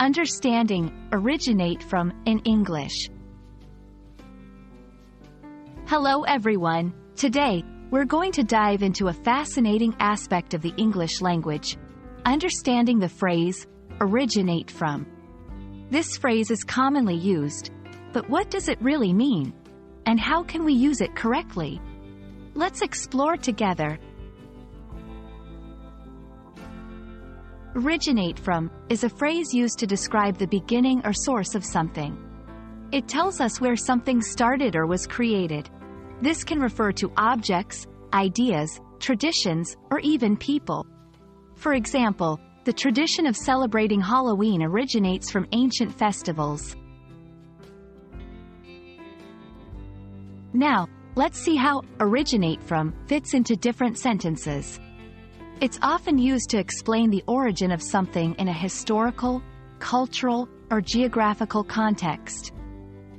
Understanding Originate From in English. Hello everyone. Today, we're going to dive into a fascinating aspect of the English language, understanding the phrase, originate from. This phrase is commonly used, but what does it really mean? And how can we use it correctly? Let's explore together. Originate from is a phrase used to describe the beginning or source of something. It tells us where something started or was created. This can refer to objects, ideas, traditions, or even people. For example, the tradition of celebrating Halloween originates from ancient festivals. Now, let's see how originate from fits into different sentences. It's often used to explain the origin of something in a historical, cultural, or geographical context.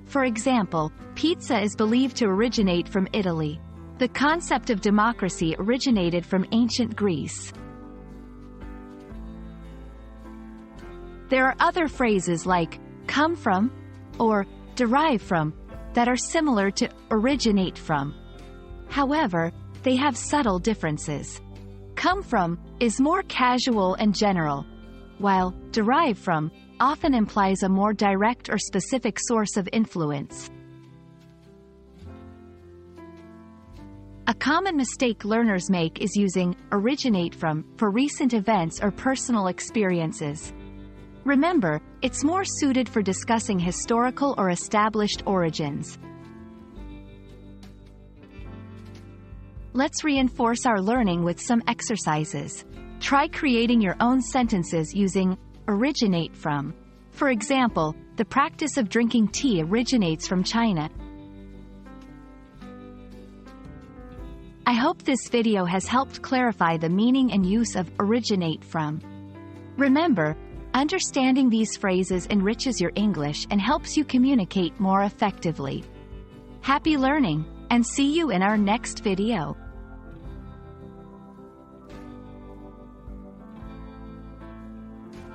For example, pizza is believed to originate from Italy. The concept of democracy originated from ancient Greece. There are other phrases like come from or derive from that are similar to originate from. However, they have subtle differences. Come from is more casual and general, while derive from often implies a more direct or specific source of influence. A common mistake learners make is using originate from for recent events or personal experiences. Remember, it's more suited for discussing historical or established origins. Let's reinforce our learning with some exercises. Try creating your own sentences using originate from. For example, the practice of drinking tea originates from China. I hope this video has helped clarify the meaning and use of originate from. Remember, understanding these phrases enriches your English and helps you communicate more effectively. Happy learning, and see you in our next video.